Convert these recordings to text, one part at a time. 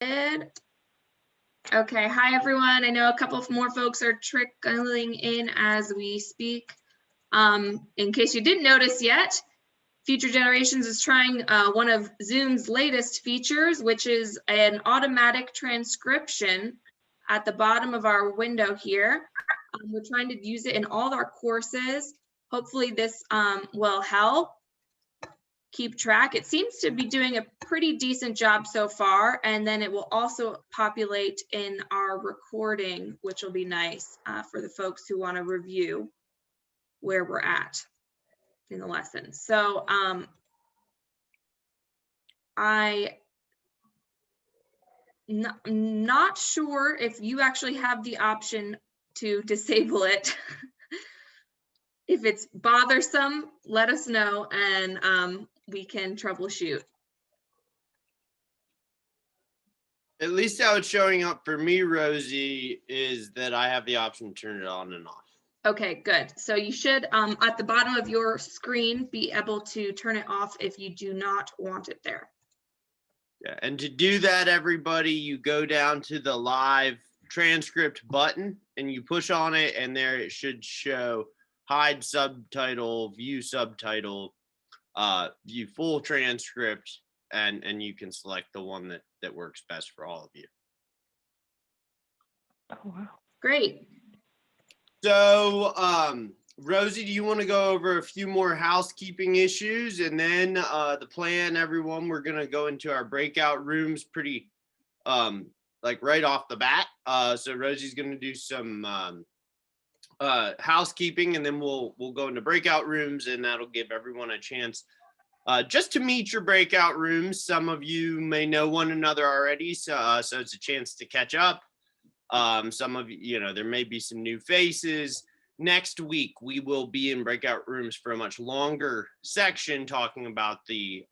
Good. Okay, hi everyone. I know a couple of more folks are trickling in as we speak. In case you didn't notice yet, Future Generations is trying one of Zoom's latest features, which is an automatic transcription at the bottom of our window here. We're trying to use it in all our courses. Hopefully this will help keep track. It seems to be doing a pretty decent job so far, and then it will also populate in our recording, which will be nice for the folks who want to review where we're at in the lesson. So I'm not sure if you actually have the option to disable it. If it's bothersome, let us know and we can troubleshoot. At least how it's showing up for me, Rosie, is that I have the option to turn it on and off. Okay, good. So you should, at the bottom of your screen, be able to turn it off if you do not want it there. Yeah, and to do that, everybody, you go down to the live transcript button and you push on it, and there it should show hide subtitle, view subtitle, view full transcript, and you can select the one that works best for all of you. Oh, wow. Great. So, Rosie, do you want to go over a few more housekeeping issues? And then the plan, everyone, we're going to go into our breakout rooms pretty like right off the bat. So Rosie's going to do some housekeeping, and then we'll go into breakout rooms, and that'll give everyone a chance just to meet your breakout rooms. Some of you may know one another already, so it's a chance to catch up. Some of you know, there may be some new faces. Next week, we will be in breakout rooms for a much longer section talking about the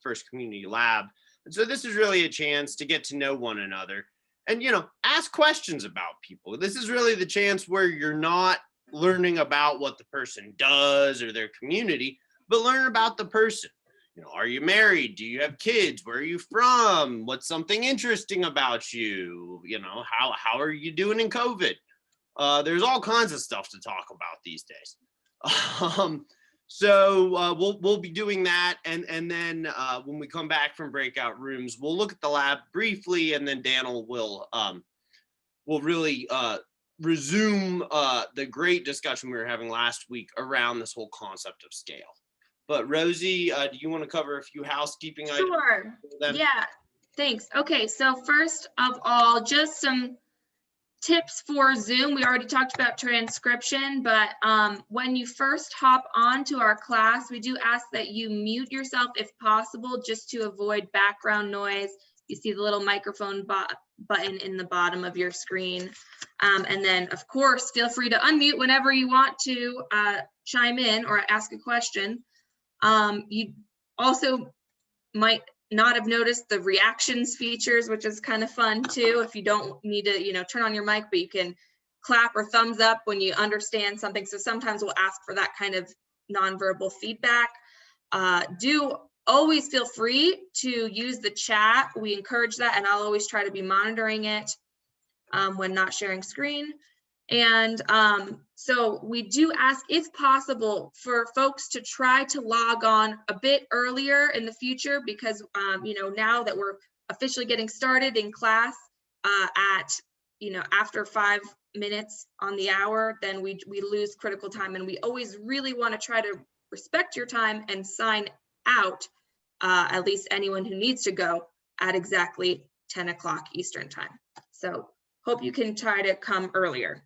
first community lab. And so this is really a chance to get to know one another and, you know, ask questions about people. This is really the chance where you're not learning about what the person does or their community, but learn about the person. You know, are you married? Do you have kids? Where are you from? What's something interesting about you? You know, how are you doing in COVID? There's all kinds of stuff to talk about these days. So we'll be doing that, and then when we come back from breakout rooms, we'll look at the lab briefly, and then Daniel will really resume the great discussion we were having last week around this whole concept of scale. But Rosie, do you want to cover a few housekeeping items? Sure. Yeah, thanks. Okay, so first of all, just some tips for Zoom. We already talked about transcription, but when you first hop onto our class, we do ask that you mute yourself if possible, just to avoid background noise. You see the little microphone button in the bottom of your screen. And then, of course, feel free to unmute whenever you want to chime in or ask a question. You also might not have noticed the reactions features, which is kind of fun too. If you don't need to, you know, turn on your mic, but you can clap or thumbs up when you understand something. So sometimes we'll ask for that kind of nonverbal feedback. Do always feel free to use the chat. We encourage that, and I'll always try to be monitoring it when not sharing screen. And so we do ask, if possible, for folks to try to log on a bit earlier in the future, because you know, now that we're officially getting started in class at, you know, after 5 minutes on the hour, then we lose critical time, and we always really want to try to respect your time and sign out at least anyone who needs to go at exactly 10 o'clock Eastern time. So hope you can try to come earlier.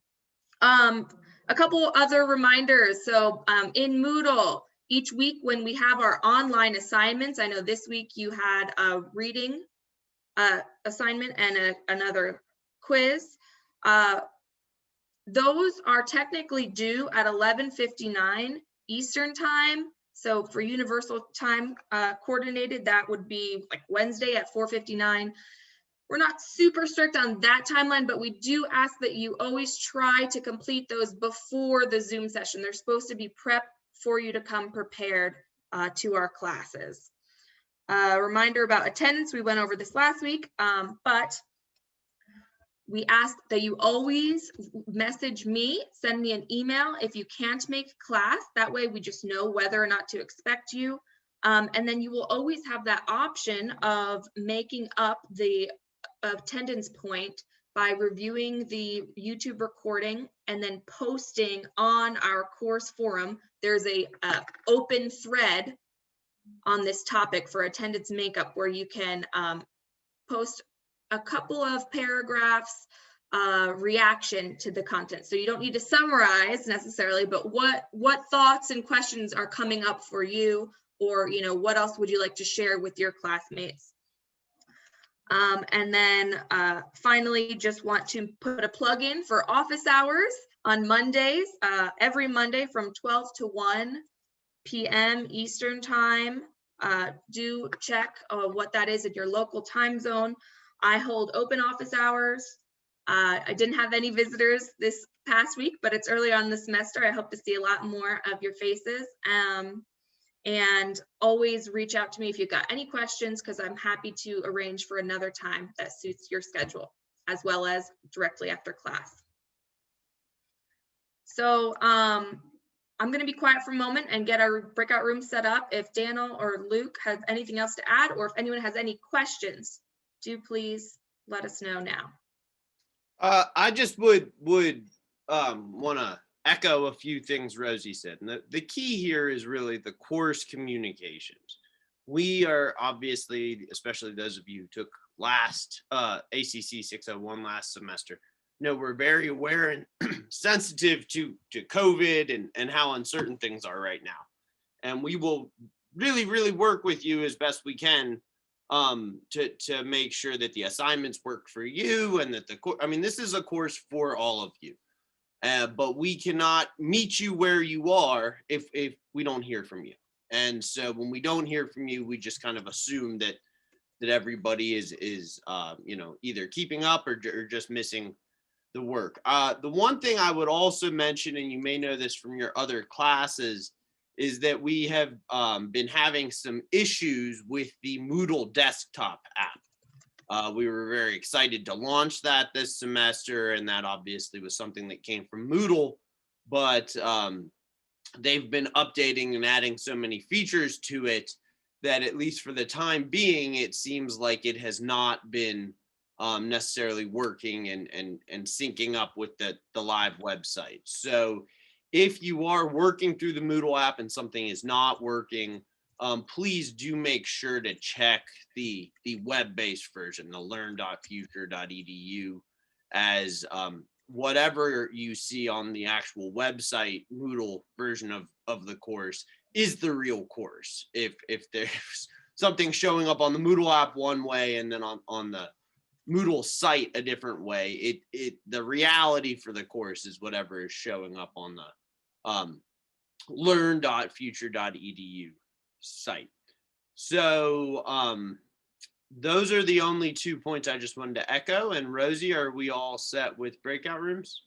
A couple other reminders. So in Moodle, each week when we have our online assignments, I know this week you had a reading assignment and another quiz. Those are technically due at 11:59 Eastern time. So for universal time coordinated, that would be like Wednesday at 4:59. We're not super strict on that timeline, but we do ask that you always try to complete those before the Zoom session. They're supposed to be prepped for you to come prepared to our classes. Reminder about attendance. We went over this last week, but we ask that you always message me, send me an email if you can't make class. That way we just know whether or not to expect you. And then you will always have that option of making up the attendance point by reviewing the YouTube recording and then posting on our course forum. There's a open thread on this topic for attendance makeup where you can post a couple of paragraphs reaction to the content. So you don't need to summarize necessarily, but what thoughts and questions are coming up for you, or what else would you like to share with your classmates? And then finally, just want to put a plug in for office hours on Mondays, every Monday from 12 to 1 p.m. Eastern time. Do check what that is in your local time zone. I hold open office hours. I didn't have any visitors this past week, but it's early on in the semester. I hope to see a lot more of your faces. And always reach out to me if you've got any questions, because I'm happy to arrange for another time that suits your schedule, as well as directly after class. So I'm going to be quiet for a moment and get our breakout room set up. If Daniel or Luke have anything else to add, or if anyone has any questions, do please let us know now. I just would want to echo a few things Rosie said. And the key here is really the course communications. We are obviously, especially those of you who took last ACC 601 last semester, we're very aware and sensitive to COVID and how uncertain things are right now. And we will really work with you as best we can to make sure that the assignments work for you, and that this is a course for all of you. But we cannot meet you where you are if we don't hear from you. And so when we don't hear from you, we just kind of assume that everybody is either keeping up or just missing the work. The one thing I would also mention, and you may know this from your other classes, is that we have been having some issues with the Moodle desktop app. We were very excited to launch that this semester, and that obviously was something that came from Moodle, but they've been updating and adding so many features to it that, at least for the time being, it seems like it has not been necessarily working and syncing up with the live website. So if you are working through the Moodle app and something is not working, please do make sure to check the web-based version, the learn.future.edu, as whatever you see on the actual website Moodle version of the course is the real course. If there's something showing up on the Moodle app one way and then on the Moodle site a different way, the reality for the course is whatever is showing up on the learn.future.edu site. So those are the only 2 points I just wanted to echo. And Rosie, are we all set with breakout rooms?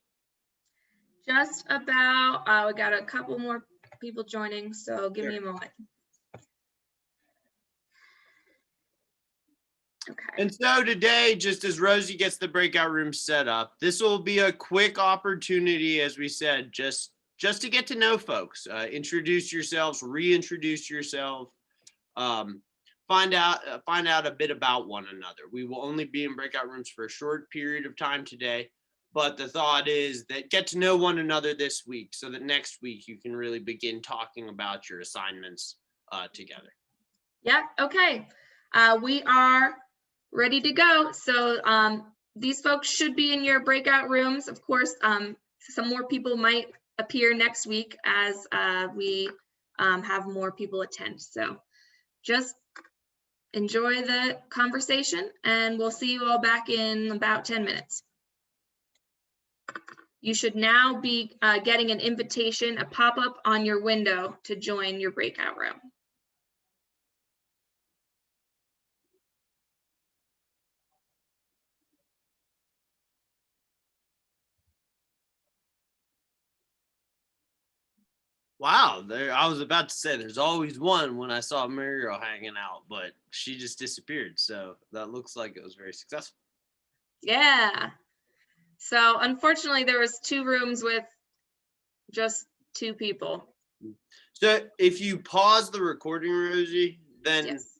Just about. We got a couple more people joining, so give me a moment. Okay. And so today, just as Rosie gets the breakout room set up, this will be a quick opportunity, as we said, just to get to know folks, introduce yourselves, reintroduce yourself, find out a bit about one another. We will only be in breakout rooms for a short period of time today, but the thought is that get to know one another this week so that next week you can really begin talking about your assignments together. Yeah, okay. We are ready to go. So these folks should be in your breakout rooms. Of course, some more people might appear next week as we have more people attend. So just enjoy the conversation, and we'll see you all back in about 10 minutes. You should now be getting an invitation, a pop-up on your window to join your breakout room. Wow, there, I was about to say there's always one when I saw Muriel hanging out, but she just disappeared. So that looks like it was very successful. Yeah. So unfortunately, there was 2 rooms with just 2 people. So if you pause the recording, Rosie, then Yes.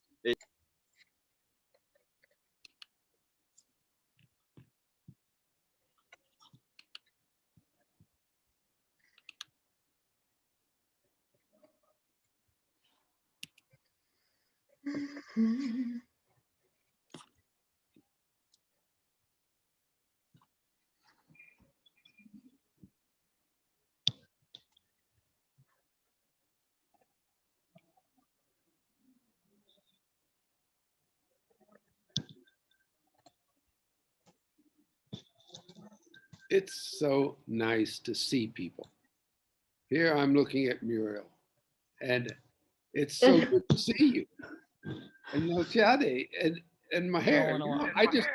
It's so nice to see people. Here I'm looking at Muriel, and it's so good to see you. And Nociade and my hair. I just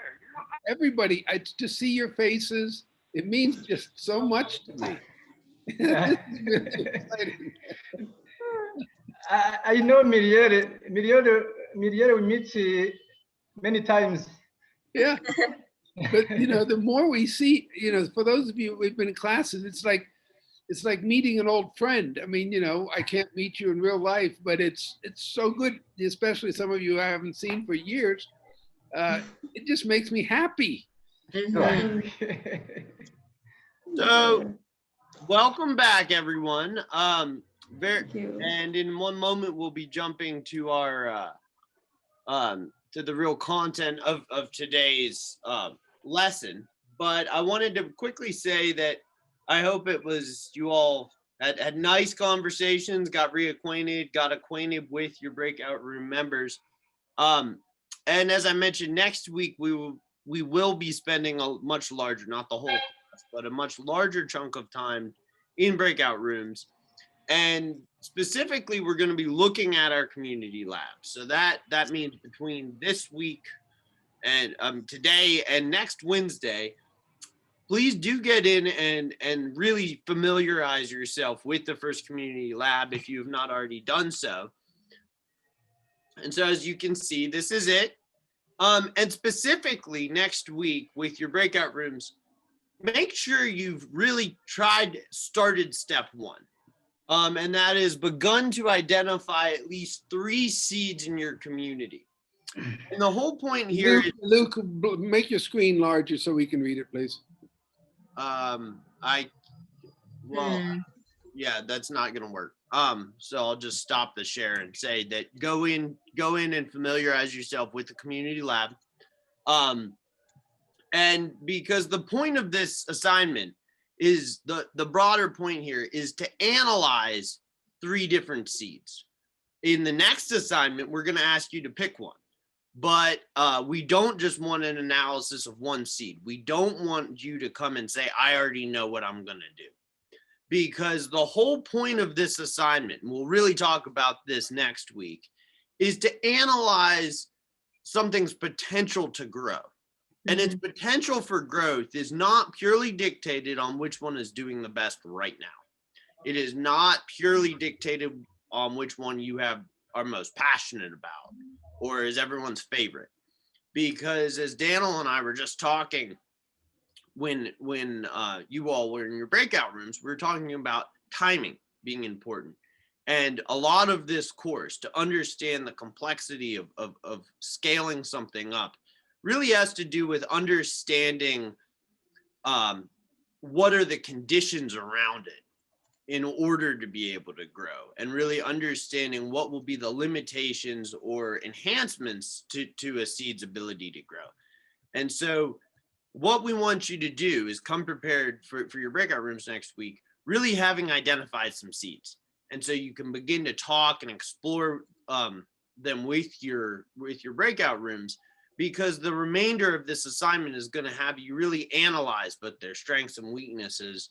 everybody. I just see your faces. It means just so much to me. This is really exciting. I know Miriam we meet many times. Yeah, but the more we see, for those of you who've been in classes, it's like meeting an old friend. I mean, I can't meet you in real life, but it's so good, especially some of you I haven't seen for years. It just makes me happy. Mhm. So welcome back, everyone. Thank you. And in one moment we'll be jumping to our to the real content of today's lesson. But I wanted to quickly say that I hope it was you all had nice conversations, got reacquainted, got acquainted with your breakout room members. And as I mentioned, next week we will be spending a much larger, not the whole class, but a much larger chunk of time in breakout rooms. And specifically, we're going to be looking at our community lab. So that means between this week and today and next Wednesday, please do get in and really familiarize yourself with the first community lab if you have not already done so. And so as you can see, this is it. And specifically next week with your breakout rooms, make sure you've really started step 1. And that is begun to identify at least 3 seeds in your community. And the whole point here is, Luke, make your screen larger so we can read it, please. Yeah, that's not gonna work. So I'll just stop the share and say that go in and familiarize yourself with the community lab. And because the point of this assignment is the broader point here is to analyze 3 different seeds. In the next assignment, we're going to ask you to pick one, but we don't just want an analysis of 1 seed. We don't want you to come and say, I already know what I'm going to do. Because the whole point of this assignment, and we'll really talk about this next week, is to analyze something's potential to grow. And its potential for growth is not purely dictated on which one is doing the best right now. It is not purely dictated on which one you are most passionate about or is everyone's favorite. Because as Daniel and I were just talking when you all were in your breakout rooms, we were talking about timing being important. And a lot of this course, to understand the complexity of scaling something up, really has to do with understanding what are the conditions around it in order to be able to grow, and really understanding what will be the limitations or enhancements to a seed's ability to grow. And so what we want you to do is come prepared for your breakout rooms next week, really having identified some seeds. And so you can begin to talk and explore them with your breakout rooms, because the remainder of this assignment is going to have you really analyze both their strengths and weaknesses.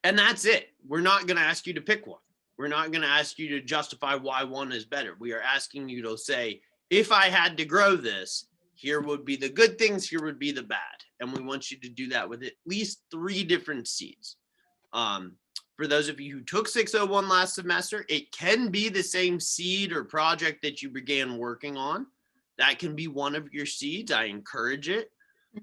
And that's it. We're not going to ask you to pick one. We're not going to ask you to justify why one is better. We are asking you to say, if I had to grow this, here would be the good things, here would be the bad. And we want you to do that with at least 3 different seeds. for those of you who took 601 last semester, it can be the same seed or project that you began working on. That can be one of your seeds. I encourage it,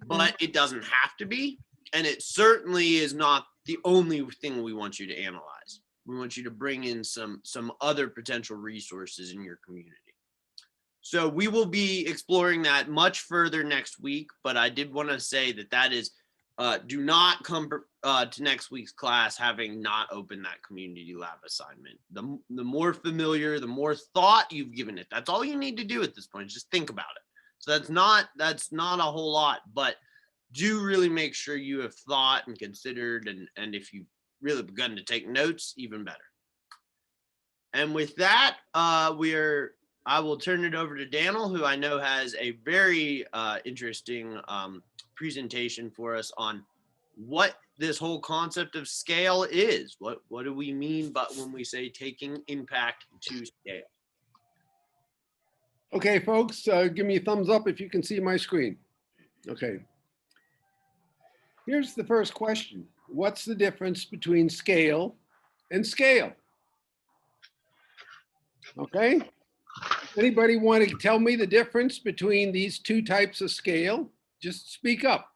but it doesn't have to be. And it certainly is not the only thing we want you to analyze. We want you to bring in some other potential resources in your community. So we will be exploring that much further next week, but I did want to say that is, do not come to next week's class having not opened that community lab assignment. The more familiar, the more thought you've given it. That's all you need to do at this point. Just think about it. So that's not a whole lot, but do really make sure you have thought and considered, and if you've really begun to take notes, even better. And with that, I will turn it over to Daniel, who I know has a very interesting presentation for us on what this whole concept of scale is. What do we mean when we say taking impact to scale? Okay, folks, give me a thumbs up if you can see my screen. Okay. Here's the first question. What's the difference between scale and scale? Okay. Anybody want to tell me the difference between these two types of scale? Just speak up.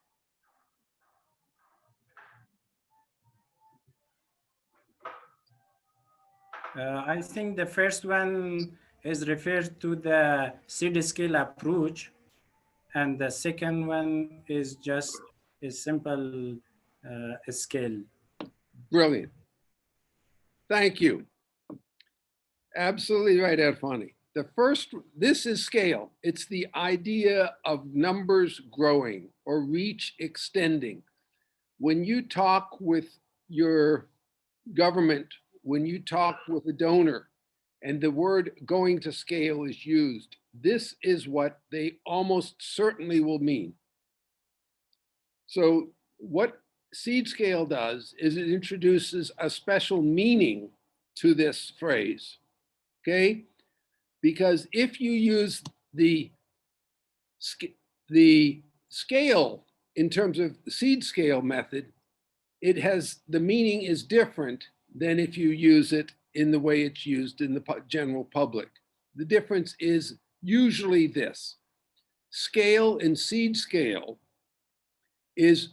I think the first one is referred to the seed scale approach, and the second one is just a simple scale. Brilliant. Thank you. Absolutely right, Edfani. This is scale. It's the idea of numbers growing or reach extending. When you talk with your government, when you talk with a donor, and the word going to scale is used, this is what they almost certainly will mean. So what seed scale does is it introduces a special meaning to this phrase, okay? Because if you use the scale in terms of the seed scale method, the meaning is different than if you use it in the way it's used in the general public. The difference is usually this. Scale and seed scale is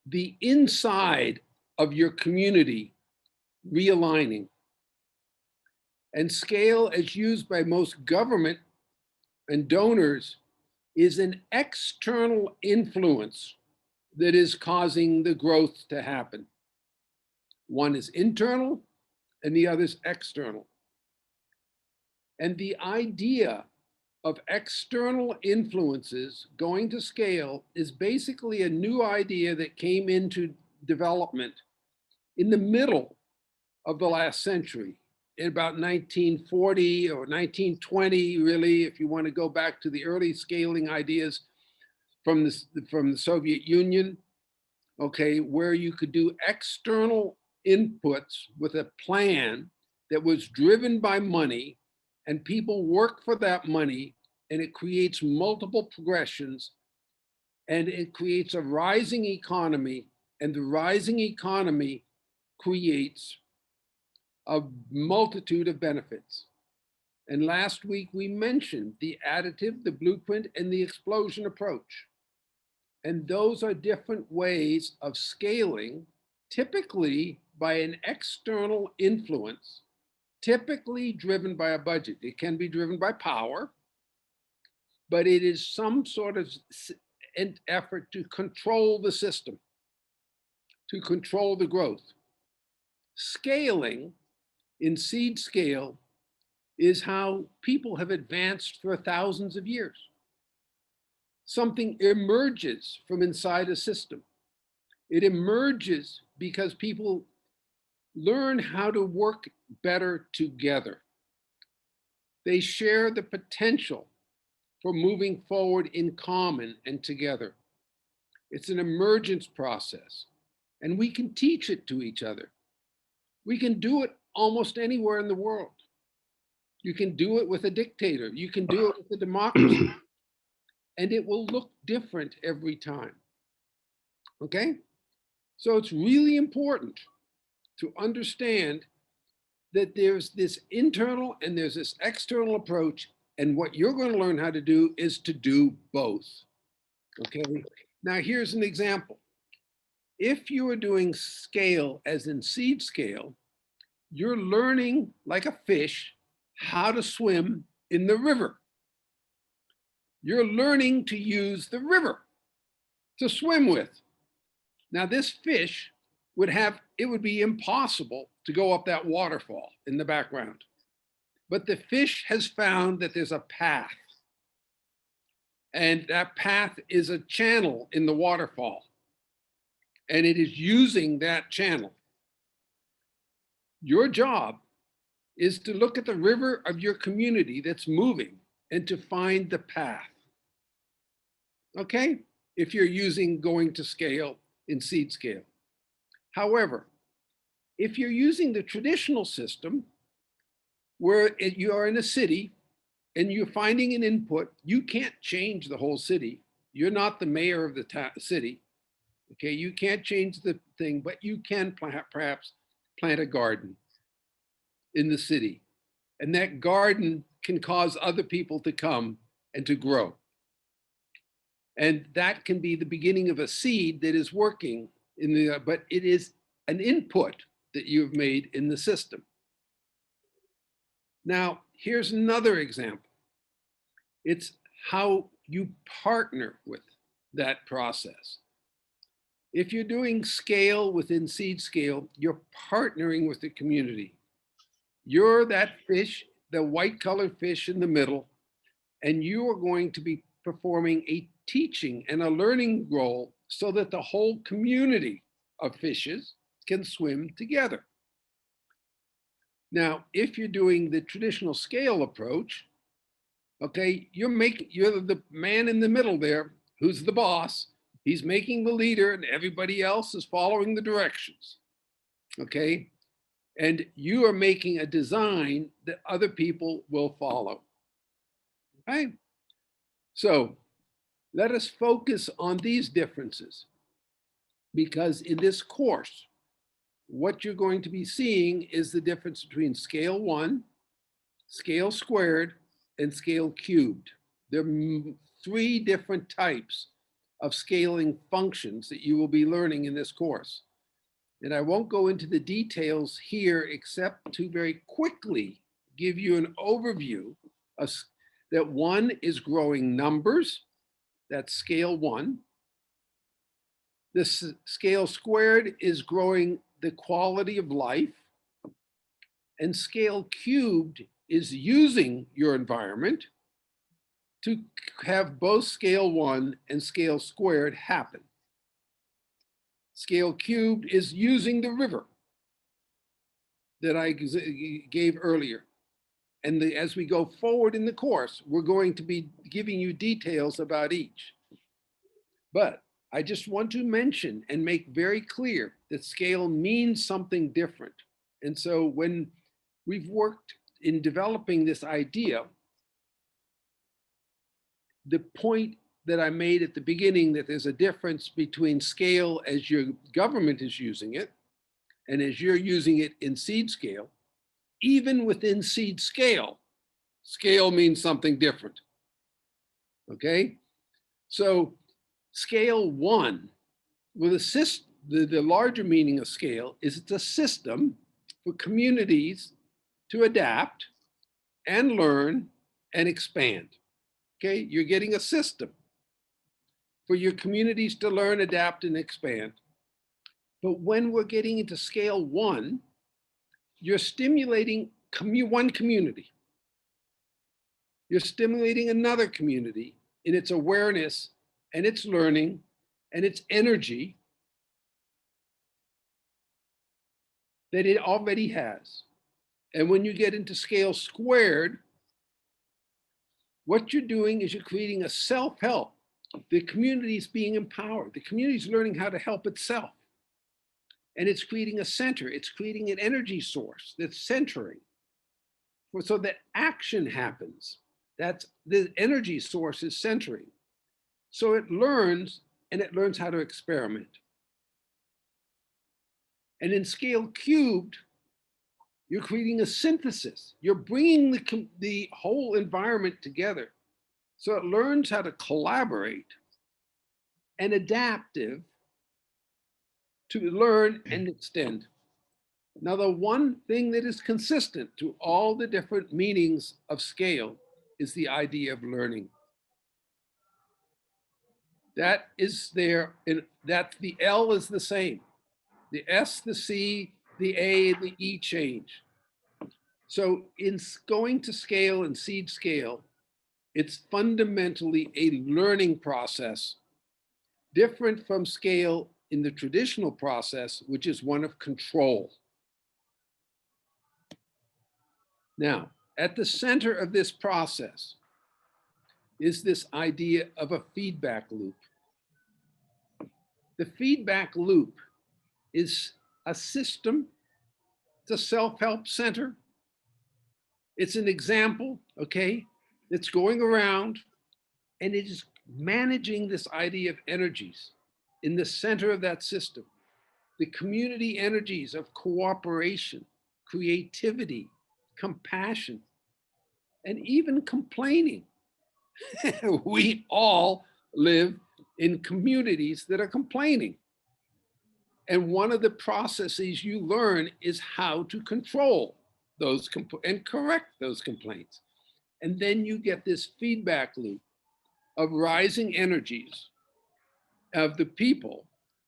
the inside of your community realigning. And scale, as used by most government and donors, is an external influence that is causing the growth to happen. One is internal and the other is external. And the idea of external influences going to scale is basically a new idea that came into development in the middle of the last century, in about 1940 or 1920, really, if you want to go back to the early scaling ideas from the Soviet Union, okay, where you could do external inputs with a plan that was driven by money, and people work for that money, and it creates multiple progressions, and it creates a rising economy, and the rising economy creates a multitude of benefits. And last week we mentioned the additive, the blueprint, and the explosion approach. And those are different ways of scaling, typically by an external influence, typically driven by a budget. It can be driven by power, but it is some sort of an effort to control the system, to control the growth. Scaling in seed scale is how people have advanced for thousands of years. Something emerges from inside a system. It emerges because people learn how to work better together. They share the potential for moving forward in common and together. It's an emergence process, and we can teach it to each other. We can do it almost anywhere in the world. You can do it with a dictator. You can do it with a democracy. And it will look different every time. Okay? So it's really important to understand that there's this internal and there's this external approach. And what you're going to learn how to do is to do both. Okay. Now, here's an example. If you are doing scale, as in seed scale, you're learning, like a fish, how to swim in the river. You're learning to use the river to swim with. Now, this fish it would be impossible to go up that waterfall in the background. But the fish has found that there's a path. And that path is a channel in the waterfall. And it is using that channel. Your job is to look at the river of your community that's moving and to find the path. Okay? If you're going to scale in seed scale. However, if you're using the traditional system where you are in a city and you're finding an input, you can't change the whole city. You're not the mayor of the city. Okay, you can't change the thing, but you can perhaps plant a garden in the city. And that garden can cause other people to come and to grow. And that can be the beginning of a seed that is working but it is an input that you've made in the system. Now, here's another example. It's how you partner with that process. If you're doing scale within seed scale, you're partnering with the community. You're that fish, the white colored fish in the middle, and you are going to be performing a teaching and a learning role so that the whole community of fishes can swim together. Now, if you're doing the traditional scale approach, okay, you're the man in the middle there who's the boss. He's making the leader and everybody else is following the directions. Okay. And you are making a design that other people will follow. Okay. So let us focus on these differences, because in this course, what you're going to be seeing is the difference between scale 1, scale squared, and scale cubed. There are 3 different types of scaling functions that you will be learning in this course. And I won't go into the details here except to very quickly give you an overview of that. 1 is growing numbers, that's scale 1. This scale squared is growing the quality of life. And scale cubed is using your environment to have both scale 1 and scale squared happen. Scale cubed is using the river that I gave earlier. And as we go forward in the course, we're going to be giving you details about each. But I just want to mention and make very clear that scale means something different. And so when we've worked in developing this idea, the point that I made at the beginning, that there's a difference between scale as your government is using it and as you're using it in seed scale, even within seed scale, scale means something different. Okay? So scale 1, with the larger meaning of scale is it's a system for communities to adapt and learn and expand. Okay, you're getting a system for your communities to learn, adapt, and expand. But when we're getting into scale 1, you're stimulating one community. You're stimulating another community in its awareness and its learning and its energy that it already has. And when you get into scale squared, what you're doing is you're creating a self-help. The community is being empowered. The community is learning how to help itself. And it's creating a center. It's creating an energy source that's centering so that action happens. That's the energy source is centering. So it learns, and it learns how to experiment. And in scale cubed, you're creating a synthesis. You're bringing the whole environment together. So it learns how to collaborate and adaptive to learn and extend. Now, the one thing that is consistent to all the different meanings of scale is the idea of learning. That is there, and that the L is the same. The S, the C, the A, the E change. So in going to scale and seed scale, it's fundamentally a learning process, different from scale in the traditional process, which is one of control. Now, at the center of this process is this idea of a feedback loop. The feedback loop is a system, it's a self-help center. It's an example, okay, that's going around, and it is managing this idea of energies in the center of that system. The community energies of cooperation, creativity, compassion, and even complaining. We all live in communities that are complaining. And one of the processes you learn is how to control those and correct those complaints. And then you get this feedback loop of rising energies of the people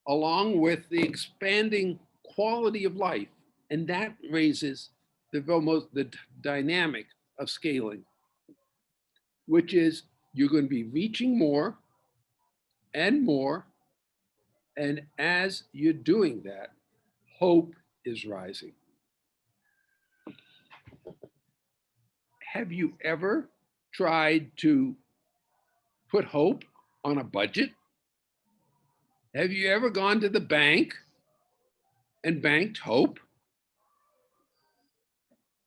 along with the expanding quality of life. And that raises the dynamic of scaling, which is you're going to be reaching more and more. And as you're doing that, hope is rising. Have you ever tried to put hope on a budget? Have you ever gone to the bank and banked hope?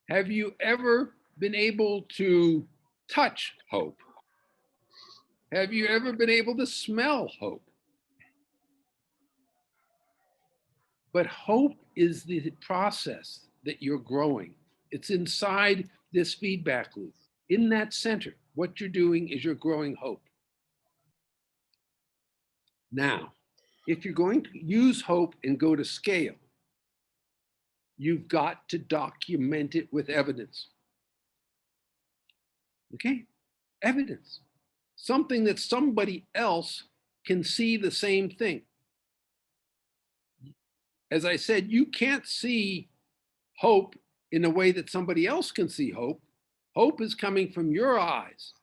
Have you ever been able to touch hope? Have you ever been able to smell hope? But hope is the process that you're growing. It's inside this feedback loop. In that center, what you're doing is you're growing hope. Now, if you're going to use hope and go to scale, you've got to document it with evidence. Okay? Evidence. Something that somebody else can see the same thing. As I said, you can't see hope in a way that somebody else can see hope. Hope is coming from your eyes.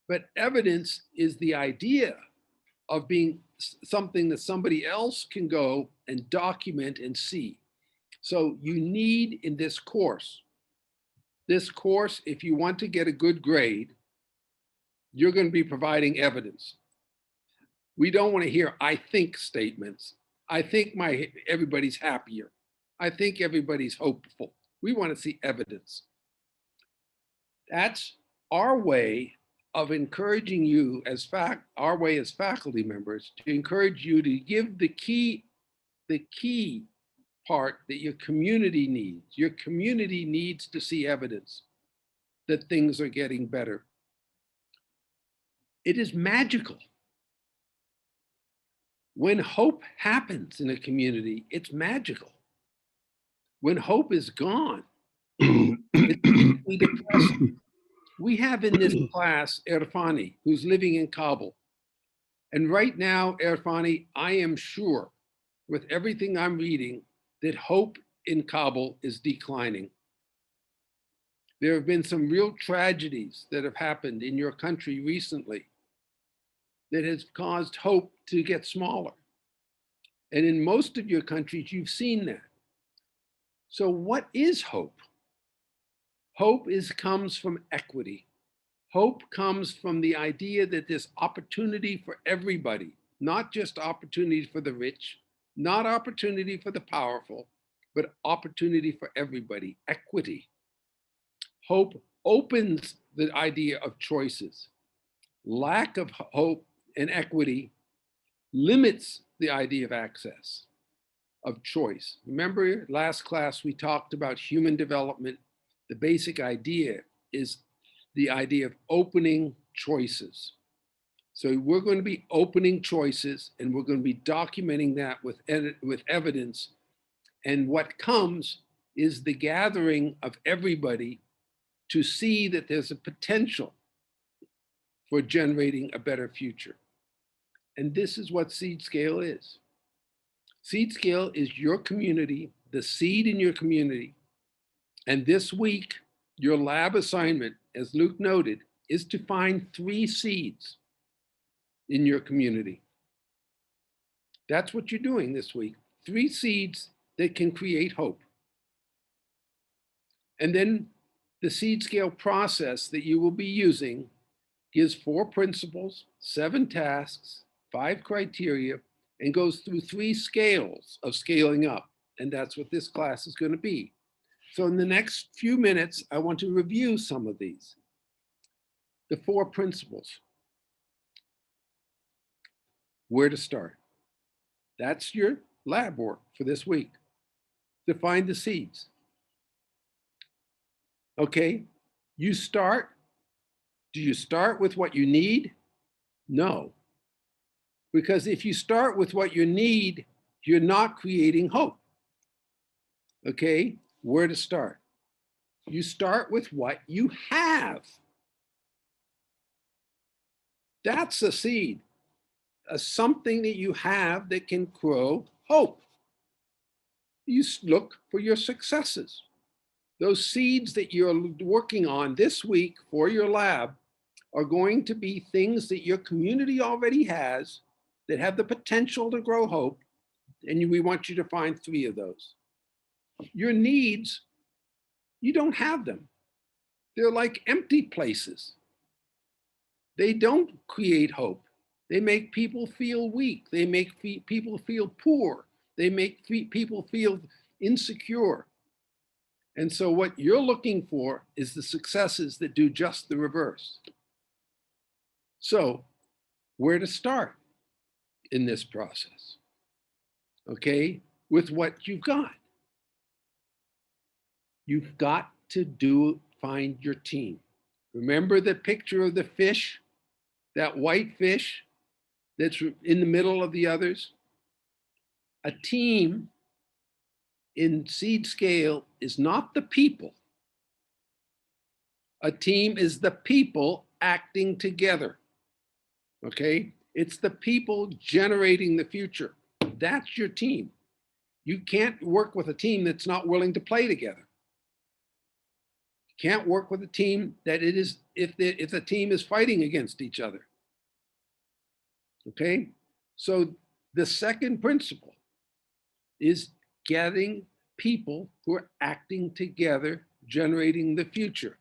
But evidence is the idea of being something that somebody else can go and document and see. So you need in this course, if you want to get a good grade, you're going to be providing evidence. We don't want to hear I think statements. I think everybody's happier. I think everybody's hopeful. We want to see evidence. That's our way of encouraging you as our way as faculty members to encourage you to give the key part that your community needs. Your community needs to see evidence that things are getting better. It is magical. When hope happens in a community, it's magical. When hope is gone, it's deeply depressing. We have in this class Irfani, who's living in Kabul. And right now, Irfani, I am sure with everything I'm reading that hope in Kabul is declining. There have been some real tragedies that have happened in your country recently that has caused hope to get smaller. And in most of your countries, you've seen that. So what is hope? Hope comes from equity. Hope comes from the idea that there's opportunity for everybody, not just opportunity for the rich, not opportunity for the powerful, but opportunity for everybody, equity. Hope opens the idea of choices. Lack of hope and equity limits the idea of access. of choice. Remember last class we talked about human development. The basic idea is the idea of opening choices. So we're going to be opening choices, and we're going to be documenting that with evidence. And what comes is the gathering of everybody to see that there's a potential for generating a better future. And this is what seed scale is. Seed scale is your community, the seed in your community. And this week, your lab assignment, as Luke noted, is to find 3 seeds in your community. That's what you're doing this week. 3 seeds that can create hope. And then the seed scale process that you will be using gives 4 principles, 7 tasks, 5 criteria, and goes through 3 scales of scaling up. And that's what this class is going to be. So in the next few minutes, I want to review some of these. The 4 principles. Where to start. That's your lab work for this week. To find the seeds. Okay, you start. Do you start with what you need? No. Because if you start with what you need, you're not creating hope. Okay, where to start? You start with what you have. That's a seed, something that you have that can grow hope. You look for your successes. Those seeds that you're working on this week for your lab are going to be things that your community already has that have the potential to grow hope, and we want you to find 3 of those. Your needs, you don't have them. They're like empty places. They don't create hope. They make people feel weak. They make people feel poor. They make people feel insecure. And so what you're looking for is the successes that do just the reverse. So where to start in this process? Okay, with what you've got. You've got to find your team. Remember the picture of the fish, that white fish that's in the middle of the others? A team in seed scale is not the people. A team is the people acting together. Okay? It's the people generating the future. That's your team. You can't work with a team that's not willing to play together. You can't work with a team that it is if the team is fighting against each other. Okay? So the second principle is getting people who are acting together, generating the future.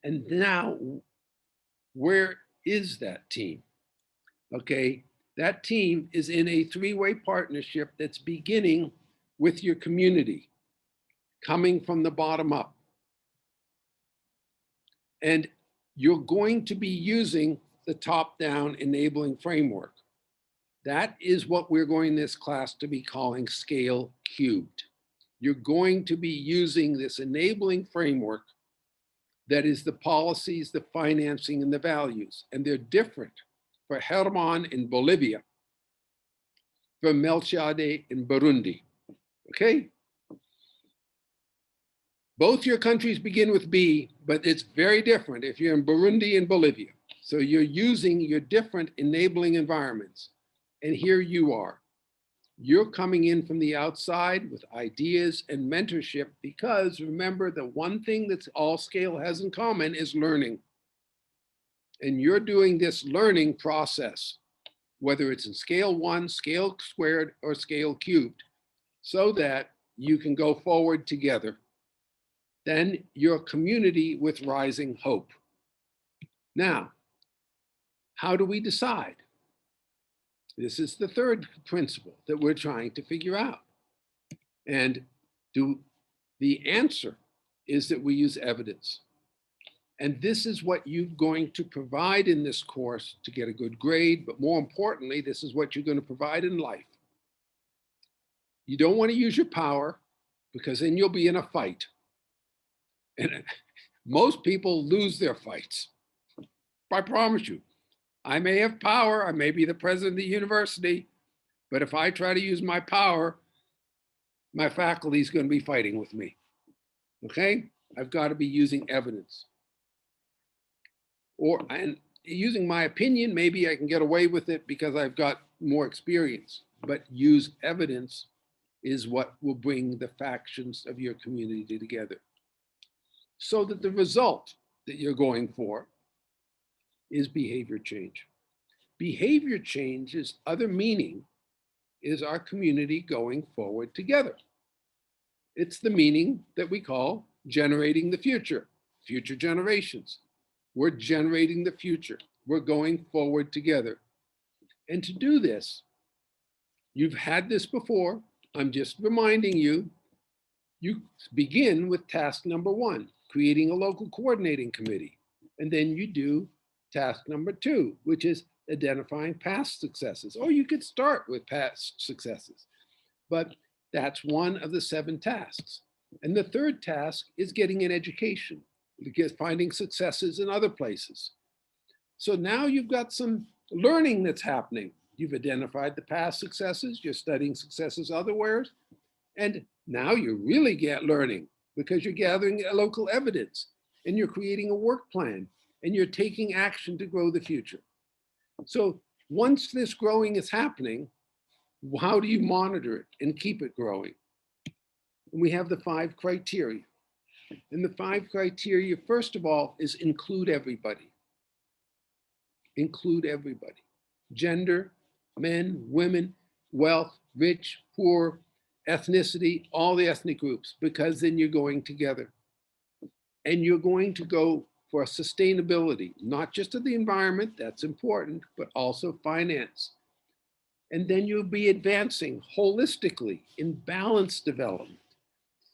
And now, where is that team? Okay, that team is in a 3-way partnership that's beginning with your community, coming from the bottom up. And you're going to be using the top-down enabling framework. That is what we're going this class to be calling scale cubed. You're going to be using this enabling framework that is the policies, the financing, and the values. And they're different for Herman in Bolivia, for Melchiade in Burundi, okay? Both your countries begin with B, but it's very different if you're in Burundi and Bolivia. So you're using your different enabling environments. And here you are. You're coming in from the outside with ideas and mentorship because remember, the one thing that all scale has in common is learning. And you're doing this learning process, whether it's in scale 1, scale squared, or scale cubed, so that you can go forward together. Then your community with rising hope. Now, how do we decide? This is the third principle that we're trying to figure out. And the answer is that we use evidence. And this is what you're going to provide in this course to get a good grade, but more importantly, this is what you're going to provide in life. You don't want to use your power because then you'll be in a fight. And most people lose their fights. I promise you. I may have power, I may be the president of the university, but if I try to use my power, my faculty is going to be fighting with me. Okay? I've got to be using evidence. And using my opinion, maybe I can get away with it because I've got more experience, but use evidence is what will bring the factions of your community together. So that the result that you're going for is behavior change. Behavior change's other meaning is our community going forward together. It's the meaning that we call generating the future, future generations. We're generating the future. We're going forward together. And to do this, you've had this before. I'm just reminding you, you begin with task number 1, creating a local coordinating committee. And then you do task number 2, which is identifying past successes. Or you could start with past successes. But that's one of the 7 tasks. And the third task is getting an education, because finding successes in other places. So now you've got some learning that's happening. You've identified the past successes, you're studying successes otherwhere, and now you're really learning because you're gathering local evidence and you're creating a work plan and you're taking action to grow the future. So once this growing is happening, how do you monitor it and keep it growing? And we have the 5 criteria. And the 5 criteria, first of all, is include everybody. Include everybody. Gender, men, women, wealth, rich, poor, ethnicity, all the ethnic groups, because then you're going together. And you're going to go for sustainability, not just of the environment, that's important, but also finance. And then you'll be advancing holistically in balanced development.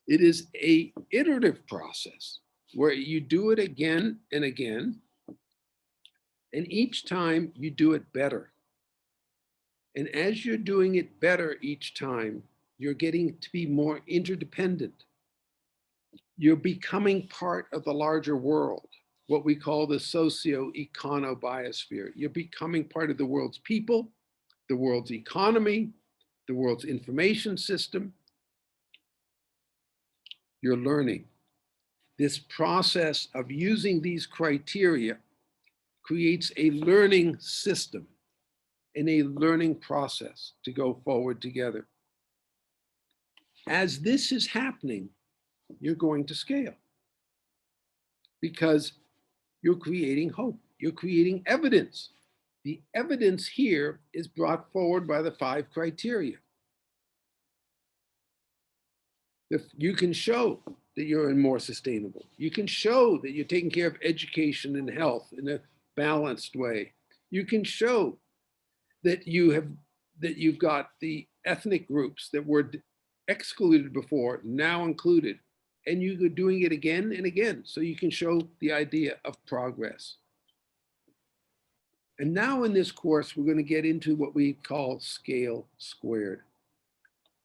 It is an iterative process where you do it again and again, and each time you do it better. And as you're doing it better each time, you're getting to be more interdependent. You're becoming part of the larger world, what we call the socio-econo-biosphere. You're becoming part of the world's people, the world's economy, the world's information system. You're learning. This process of using these criteria creates a learning system and a learning process to go forward together. As this is happening, you're going to scale because you're creating hope. You're creating evidence. The evidence here is brought forward by the 5 criteria. If you can show that you're more sustainable. You can show that you're taking care of education and health in a balanced way. You can show that you've got the ethnic groups that were excluded before now included, and you're doing it again and again, so you can show the idea of progress. And now in this course, we're going to get into what we call scale squared.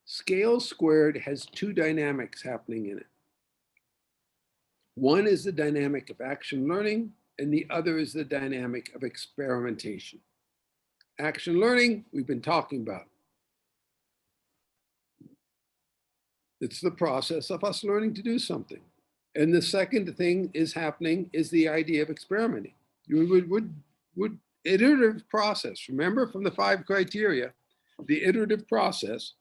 Scale squared has 2 dynamics happening in it. One is the dynamic of action learning, and the other is the dynamic of experimentation. Action learning, we've been talking about. It's the process of us learning to do something. And the second thing is happening is the idea of experimenting. You would iterative process. Remember from the 5 criteria, the iterative process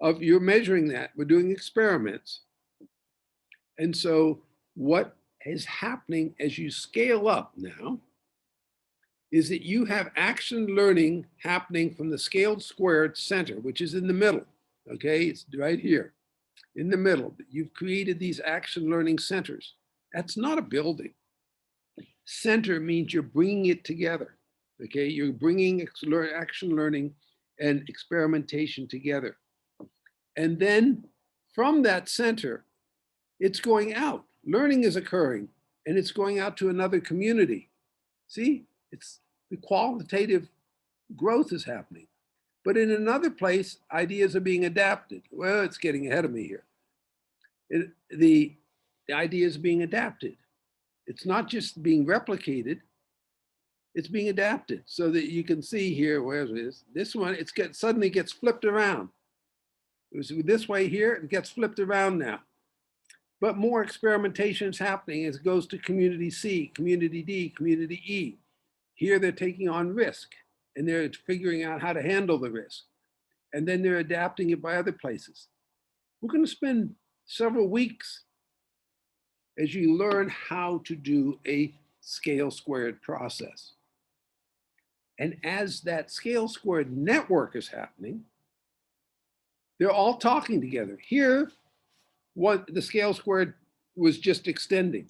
of you're measuring that. We're doing experiments. And so what is happening as you scale up now is that you have action learning happening from the scaled squared center, which is in the middle. Okay, it's right here in the middle. You've created these action learning centers. That's not a building. Center means you're bringing it together. Okay, you're bringing action learning and experimentation together. And then from that center, it's going out. Learning is occurring and it's going out to another community. See, it's the qualitative growth is happening. But in another place, ideas are being adapted. Well, it's getting ahead of me here. The ideas are being adapted. It's not just being replicated, it's being adapted so that you can see here, where it is, this one, suddenly gets flipped around. It was this way here, it gets flipped around now. But more experimentation is happening as it goes to community C, community D, community E. Here they're taking on risk and they're figuring out how to handle the risk. And then they're adapting it by other places. We're going to spend several weeks as you learn how to do a scale squared process. And as that scale squared network is happening, they're all talking together. Here, what the scale squared was just extending.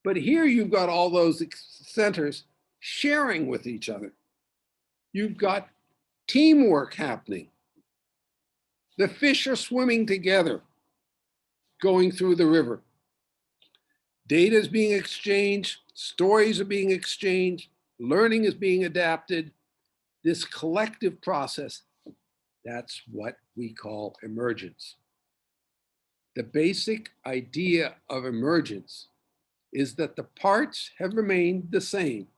But here you've got all those centers sharing with each other. You've got teamwork happening. The fish are swimming together, going through the river. Data is being exchanged, stories are being exchanged, learning is being adapted. This collective process, that's what we call emergence. The basic idea of emergence is that the parts have remained the same.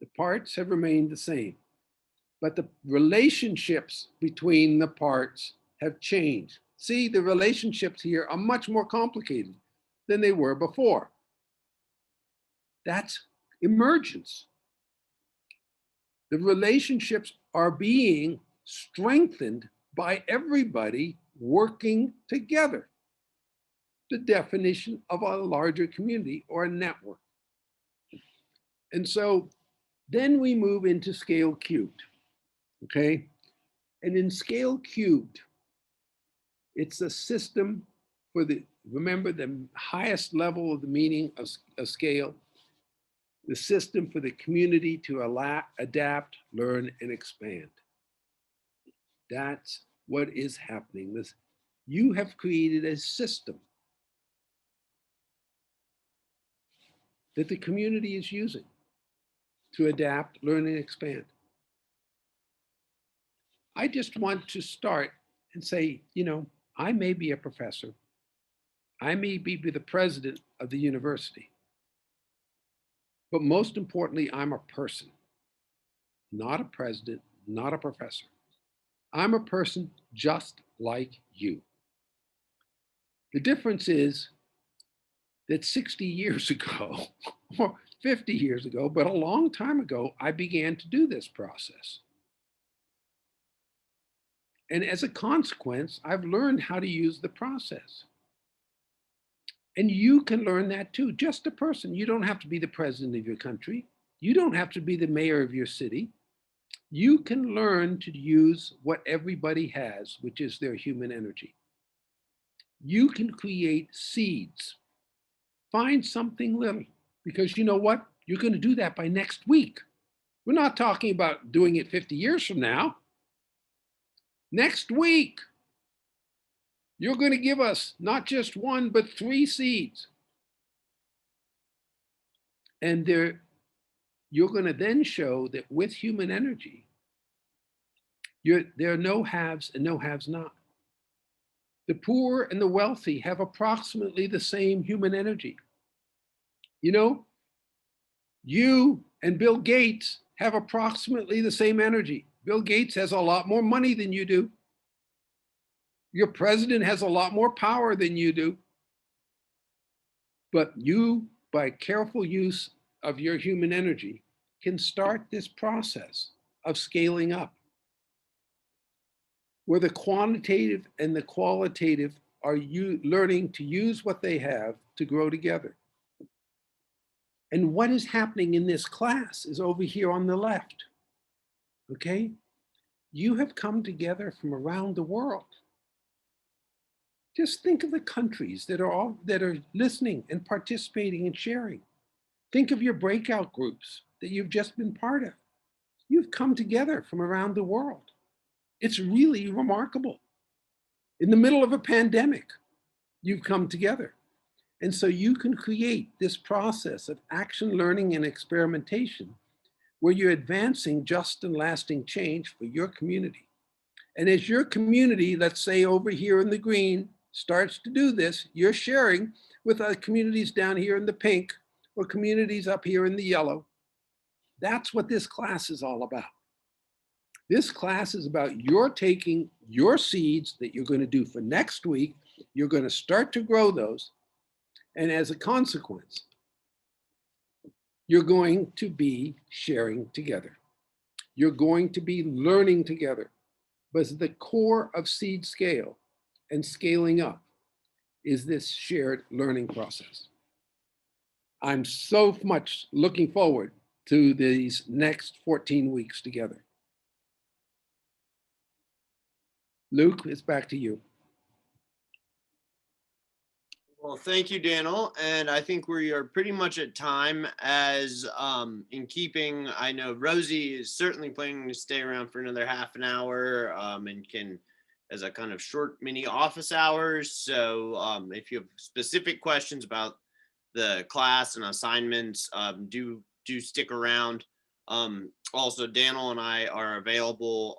The parts have remained the same, but the relationships between the parts have changed. See, the relationships here are much more complicated than they were before. That's emergence. The relationships are being strengthened by everybody working together. The definition of a larger community or a network. And so then we move into scale cubed, okay? And in scale cubed, it's a system for remember the highest level of the meaning of a scale, the system for the community to adapt, learn, and expand. That's what is happening. You have created a system that the community is using to adapt, learn, and expand. I just want to start and say, I may be a professor. I may be the president of the university. But most importantly, I'm a person, not a president, not a professor. I'm a person just like you. The difference is that 60 years ago, or 50 years ago, but a long time ago, I began to do this process. And as a consequence, I've learned how to use the process. And you can learn that too, just a person. You don't have to be the president of your country. You don't have to be the mayor of your city. You can learn to use what everybody has, which is their human energy. You can create seeds. Find something little, because you know what? You're going to do that by next week. We're not talking about doing it 50 years from now. Next week, you're going to give us not just one, but 3 seeds. And you're going to then show that with human energy, there are no haves and no haves not. The poor and the wealthy have approximately the same human energy. You and Bill Gates have approximately the same energy. Bill Gates has a lot more money than you do. Your president has a lot more power than you do. But you, by careful use of your human energy, can start this process of scaling up, where the quantitative and the qualitative are learning to use what they have to grow together. And what is happening in this class is over here on the left, okay? You have come together from around the world. Just think of the countries that are listening and participating and sharing. Think of your breakout groups that you've just been part of. You've come together from around the world. It's really remarkable. In the middle of a pandemic, you've come together. And so you can create this process of action, learning, and experimentation where you're advancing just and lasting change for your community. And as your community, let's say over here in the green, starts to do this, you're sharing with other communities down here in the pink or communities up here in the yellow. That's what this class is all about. This class is about your taking your seeds that you're going to do for next week. You're going to start to grow those. And as a consequence, you're going to be sharing together. You're going to be learning together. But the core of seed scale and scaling up is this shared learning process. I'm so much looking forward to these next 14 weeks together. Luke, it's back to you. Well, thank you, Daniel. And I think we are pretty much at time as in keeping, I know Rosie is certainly planning to stay around for another half an hour and can as a kind of short mini office hours. So if you have specific questions about the class and assignments, do stick around. Also, Daniel and I are available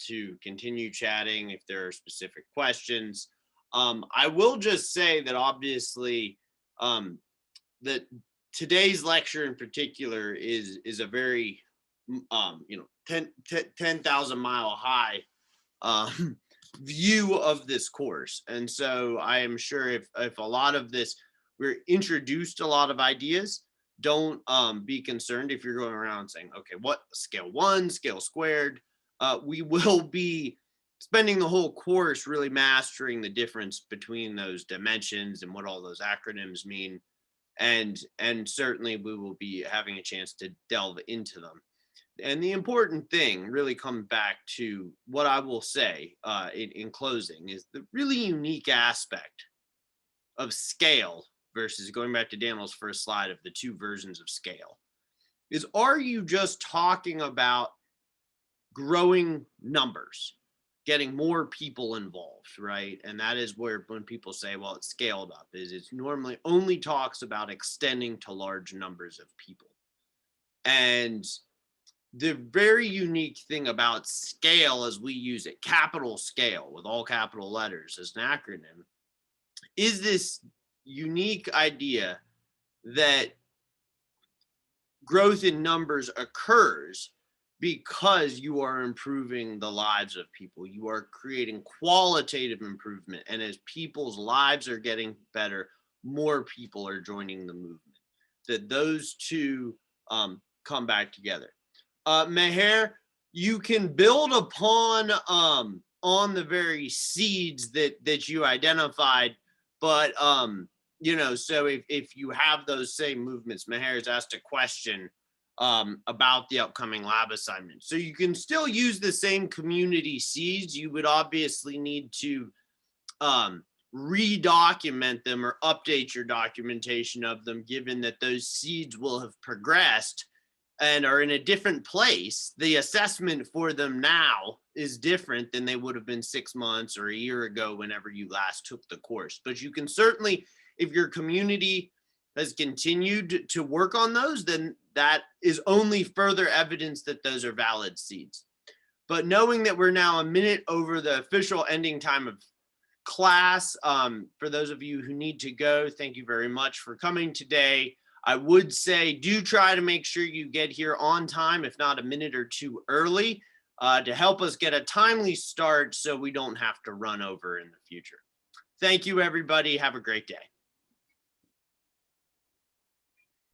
to continue chatting if there are specific questions. I will just say that obviously that today's lecture in particular is a very 10,000 mile high view of this course. And so I am sure if a lot of this, we're introduced a lot of ideas, don't be concerned if you're going around saying, okay, what scale 1, scale squared? We will be spending the whole course really mastering the difference between those dimensions and what all those acronyms mean. And certainly we will be having a chance to delve into them. And the important thing really comes back to what I will say in closing is the really unique aspect of scale versus going back to Daniel's first slide of the two versions of scale is, are you just talking about growing numbers, getting more people involved, right? And that is where when people say, well, it's scaled up, is it normally only talks about extending to large numbers of people. And the very unique thing about scale as we use it, capital scale with all capital letters as an acronym, is this unique idea that growth in numbers occurs because you are improving the lives of people. You are creating qualitative improvement. And as people's lives are getting better, more people are joining the movement. That those two come back together. Meher, you can build upon on the very seeds that you identified, but so if you have those same movements, Meher has asked a question about the upcoming lab assignment. So you can still use the same community seeds. You would obviously need to redocument them or update your documentation of them, given that those seeds will have progressed and are in a different place. The assessment for them now is different than they would have been 6 months or a year ago whenever you last took the course. But you can certainly, if your community has continued to work on those, then that is only further evidence that those are valid seeds. But knowing that we're now a minute over the official ending time of class, for those of you who need to go, thank you very much for coming today. I would say do try to make sure you get here on time, if not a minute or two early, to help us get a timely start so we don't have to run over in the future. Thank you, everybody. Have a great day.